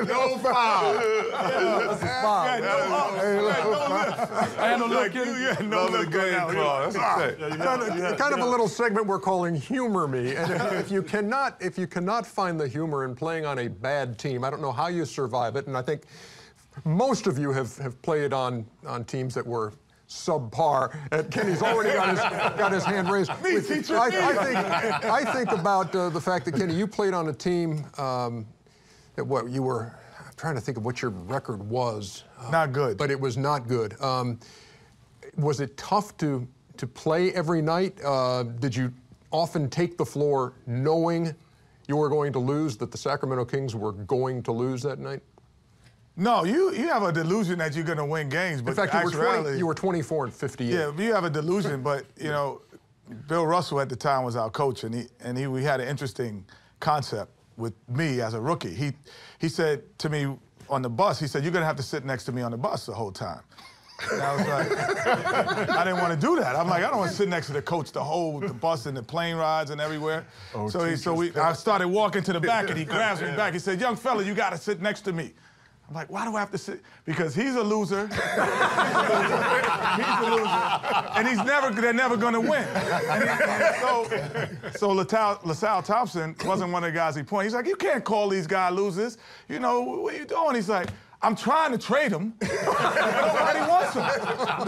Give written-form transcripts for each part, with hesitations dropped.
No foul. That's a foul. I had no look. You had no look. That's kind of a little segment we're calling Humor Me. And if you cannot find the humor in playing on a bad team, I don't know how you survive it. And I think most of you have played on teams that were subpar. Kenny's already got his hand raised. I think about the fact that, Kenny, you played on a team that I'm trying to think of what your record was. Not good. But it was not good. Was it tough to play every night? Did you often take the floor knowing you were going to lose, that the Sacramento Kings were going to lose that night? No, you have a delusion that you're going to win games. But in fact, you were 24 and 58. Yeah, you have a delusion, but, you know, Bill Russell at the time was our coach, and we had an interesting concept with me as a rookie. He said to me on the bus, he said, "You're going to have to sit next to me on the bus the whole time." And I was like, I didn't want to do that. I'm like, I don't want to sit next to the coach the bus and the plane rides and everywhere. Oh, I started walking to the back, and he grabs me back. He said, "Young fella, you got to sit next to me." I'm like, why do I have to sit? Because he's a loser. He's a loser. And they're never going to win. So LaSalle Thompson wasn't one of the guys he pointed. He's like, you can't call these guys losers. You know, what are you doing? He's like, I'm trying to trade them. Nobody wants them.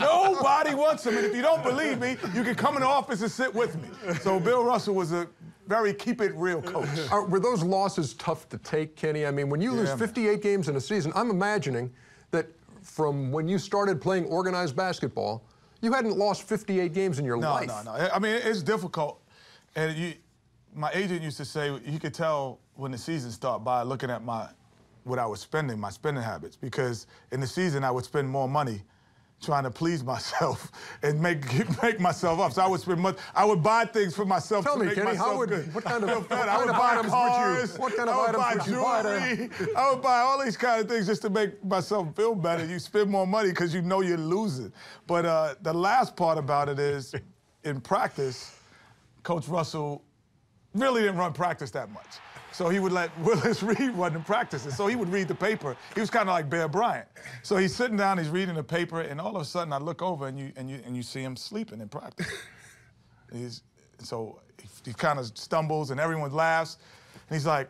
Nobody wants them. And if you don't believe me, you can come in the office and sit with me. So Bill Russell was a very keep-it-real coach. Were those losses tough to take, Kenny? I mean, when you lose 58 games in a season, I'm imagining that from when you started playing organized basketball, you hadn't lost 58 games in your life. No. I mean, it's difficult. And my agent used to say he could tell when the season started by looking at what I was spending, my spending habits. Because in the season, I would spend more money trying to please myself and make myself up. So I would buy things for myself to make myself good. What kind of items would you buy? I would buy all these kind of things just to make myself feel better. You spend more money because you know you're losing. But the last part about it is, in practice, Coach Russell really didn't run practice that much. So he would let Willis Reed run the practices. So he would read the paper. He was kind of like Bear Bryant. So he's sitting down, he's reading the paper, and all of a sudden I look over and you see him sleeping in practice. So he kind of stumbles and everyone laughs. And he's like,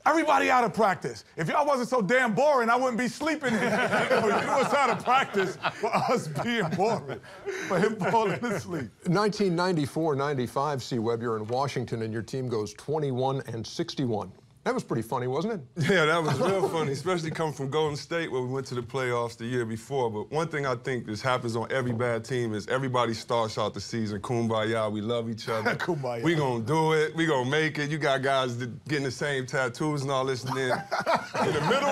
everybody out of practice. If y'all wasn't so damn boring, I wouldn't be sleeping here. You was out of practice for us being boring, for him falling asleep. 1994-95, C. Webb, you're in Washington, and your team goes 21-61. That was pretty funny, wasn't it? Yeah, that was real funny, especially coming from Golden State, where we went to the playoffs the year before. But one thing I think this happens on every bad team is everybody starts out the season kumbaya. We love each other. Kumbaya. We gonna do it. We gonna make it. You got guys getting the same tattoos and all this, and then in the middle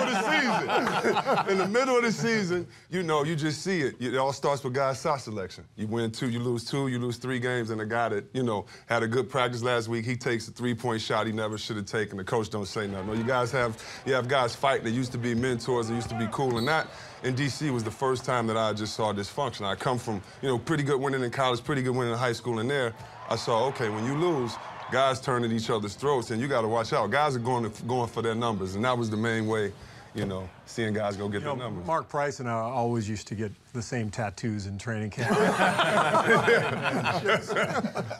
of the season, you know, you just see it. It all starts with guys' shot selection. You win 2, you lose 2, you lose 3 games, and a guy that, you know, had a good practice last week, he takes a 3-point shot he never should have taken. The coach don't say nothing. No, you have guys fighting that used to be mentors, that used to be cool, and that in D.C. was the first time that I just saw dysfunction. I come from, you know, pretty good winning in college, pretty good winning in high school, and there I saw, okay, when you lose, guys turn at each other's throats, and you got to watch out. Guys are going for their numbers, and that was the main way, you know, seeing guys go get their numbers. Mark Price and I always used to get the same tattoos in training camp.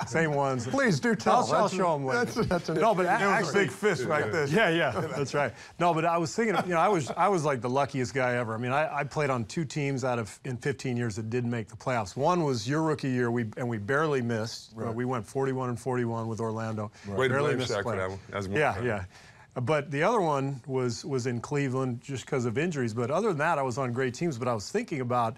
Same ones. Please do tell. I'll show them later. No, but actually, big fist right there. Yeah, that's right. No, but I was thinking, you know, I was like the luckiest guy ever. I mean, I played on 2 teams in 15 years that didn't make the playoffs. One was your rookie year, and we barely missed. Right. We went 41-41 with Orlando. Right. Way to barely blame missed Shaq for that one. Yeah. But the other one was in Cleveland just because of injuries. But other than that, I was on great teams. But I was thinking about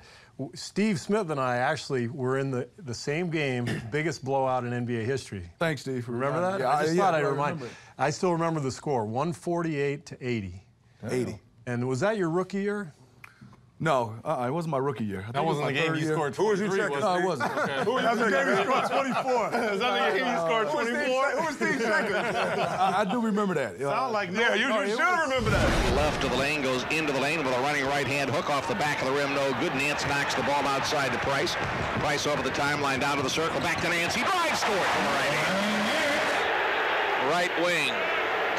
Steve Smith and I actually were in the same game, biggest blowout in NBA history. Thanks, Steve. Remember that? Yeah, I just thought I'd remind. remember. I still remember the score, 148-80. 80. And was that your rookie year? No, it wasn't my rookie year. That wasn't the game you scored 23. Who was you checking? No, it wasn't. That was the game he scored 24. Is that the game you scored 24? Who was Steve checking? I do remember that. Sound like Yeah, you should remember that. Left of the lane, goes into the lane with a running right-hand hook off the back of the rim, no good. Nance knocks the ball outside to Price. Price over the timeline, down to the circle, back to Nance. He drives, scores from the right hand. Right wing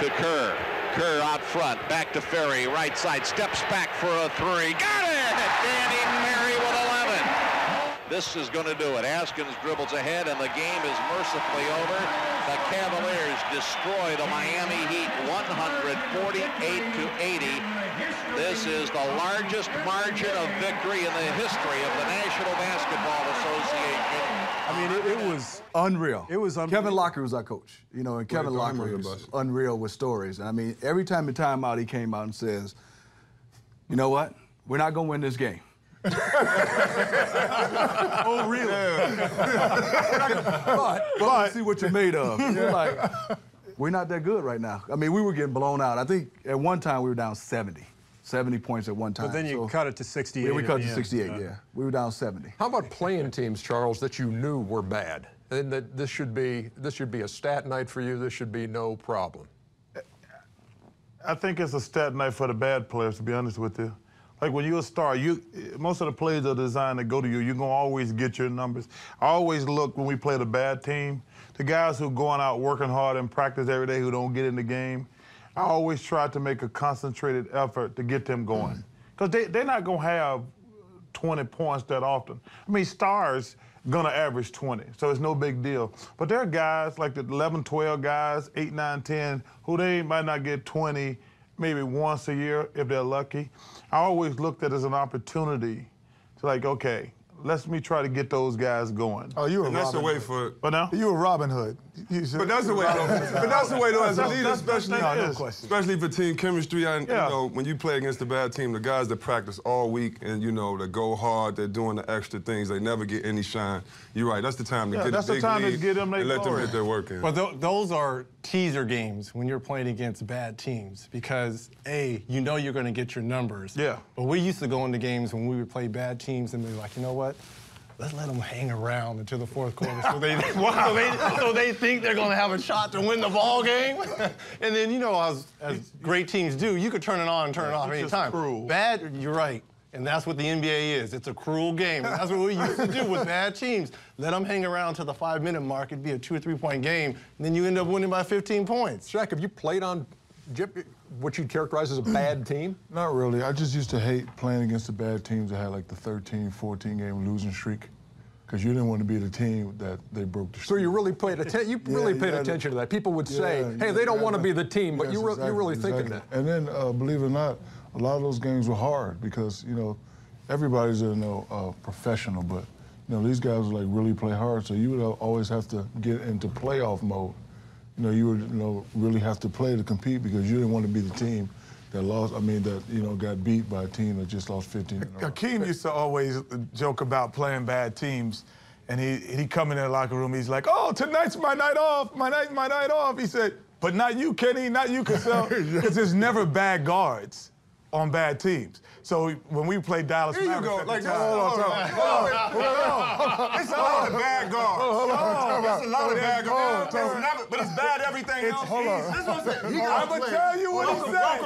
to Kerr. Kerr out front, back to Ferry, right side, steps back for a three. Got it! Danny Mary with 11. This is going to do it. Askins dribbles ahead, and the game is mercifully over. The Cavaliers destroy the Miami Heat 148-80. This is the largest margin of victory in the history of the National Basketball Association. I mean, it was unreal. It was unreal. Kevin Lockyer was our coach, you know, and Kevin Lockyer was unreal with stories. And I mean, every time the timeout, he came out and says, you know what? We're not going to win this game. Oh, really? But see what you're made of. We're like, we're not that good right now. I mean, we were getting blown out. I think at one time we were down 70 points at one time. But then you cut it to 68. Yeah, we cut it to 68, yeah. We were down 70. How about playing teams, Charles, that you knew were bad? And that this should be a stat night for you. This should be no problem. I think it's a stat night for the bad players, to be honest with you. Like when you're a star, most of the plays are designed to go to you. You're going to always get your numbers. I always look when we play the bad team, the guys who are going out working hard in practice every day who don't get in the game, I always try to make a concentrated effort to get them going. Because they're not going to have 20 points that often. I mean, stars going to average 20, so it's no big deal. But there are guys like the 11, 12 guys, 8, 9, 10, who they might not get 20 maybe once a year if they're lucky. I always looked at it as an opportunity to like, okay, let me try to get those guys going. Oh, you were Robin. That's the way for. But now you were Robin Hood. But that's the way. But that's the way though, as a leader, especially for team chemistry. You know, when you play against a bad team, the guys that practice all week and you know that go hard, they're doing the extra things. They never get any shine. You're right. That's the time to get a big lead and let them get their work in. Well, those are teaser games when you're playing against bad teams because A, you know you're going to get your numbers. Yeah. But we used to go into games when we would play bad teams and be like, you know what? Let's let them hang around until the fourth quarter so they think they're going to have a shot to win the ball game. And then, you know, as great teams do, you could turn it on and turn it off anytime. Cruel. Bad, you're right. And that's what the NBA is. It's a cruel game. And that's what we used to do with bad teams. Let them hang around to the 5-minute mark. It'd be a 2 or 3 point game. And then you end up winning by 15 points. Shaq, have you played on what you'd characterize as a bad team? Not really. I just used to hate playing against the bad teams that had like the 13, 14 game losing streak. Because you didn't want to be the team that they broke the streak. So you really paid attention. You really paid attention to that. People would say, "Hey, they don't want to be the team," but you're really thinking that. And then, believe it or not, a lot of those games were hard because you know everybody's professional, but you know these guys would like really play hard. So you would always have to get into playoff mode. You know, you would really have to play to compete because you didn't want to be the team that lost. I mean, that got beat by a team that just lost 15 in a row. Hakeem used to always joke about playing bad teams, and he'd come in the locker room. He's like, "Oh, tonight's my night off. My night off." He said, "But not you, Kenny. Not you, Cassell, because there's never bad guards on bad teams." So when we played Dallas, here you go. Like, hold on. It's a lot of bad guards. It's a lot of bad guards. But it's bad everything else. Hold on. I'm gonna tell you what he said.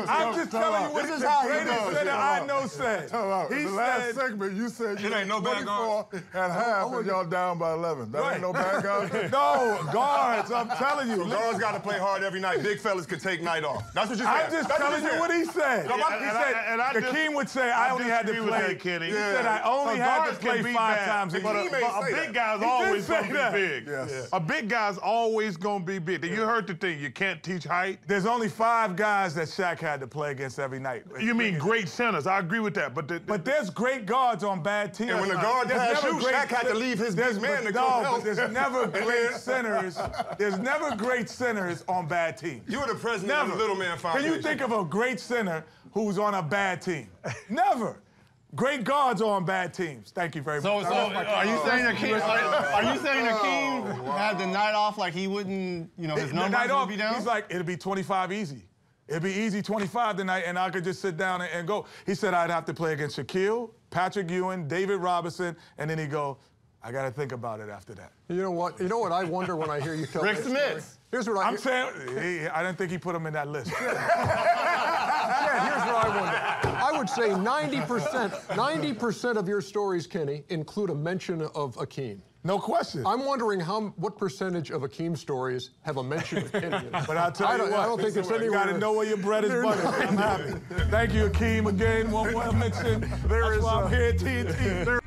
I'm just telling you what the greatest center I know said. The last segment, you said you ain't no bad guards at half, and y'all down by 11. That ain't no bad guards. No guards. I'm telling you. So guards got to play hard every night. Big fellas could take night off. That's what you said. I'm just telling you what he said. He said. Hakeem would say, I only had to play. Kenny. He said, I only had to play 5 times a But game. a big guy's always going to be big. Yes. A big guy's always going to be big. You heard the thing, you can't teach height. There's only 5 guys that Shaq had to play against every night. You mean great centers. I agree with that. But there's great guards on bad teams. And when the guard has you, Shaq had to leave his big man to go help. There's never great centers. There's never great centers on bad teams. You were the president of the Little Man Foundation. Can you think of a great center who's on a bad team? Never. Great guards on bad teams. Thank you very much. So are you saying Hakeem had the night off like he wouldn't, his numbers would be down? He's like, it'll be 25 easy. It'd be easy 25 tonight, and I could just sit down and go. He said I'd have to play against Shaquille, Patrick Ewing, David Robinson, and then he'd go, I got to think about it after that. You know what? You know what I wonder when I hear you tell Rick that Smith. story? Here's what I'm saying, I didn't think he put him in that list. Yeah, here's what I wonder. I would say 90% of your stories, Kenny, include a mention of Akeem. No question. I'm wondering what percentage of Akeem stories have a mention of Kenny in it. But I'll tell you what, I don't think it's anywhere. You got to know where your bread is buttered. I'm happy. Thank you, Akeem, again. One more mention. That's why I'm here at TNT.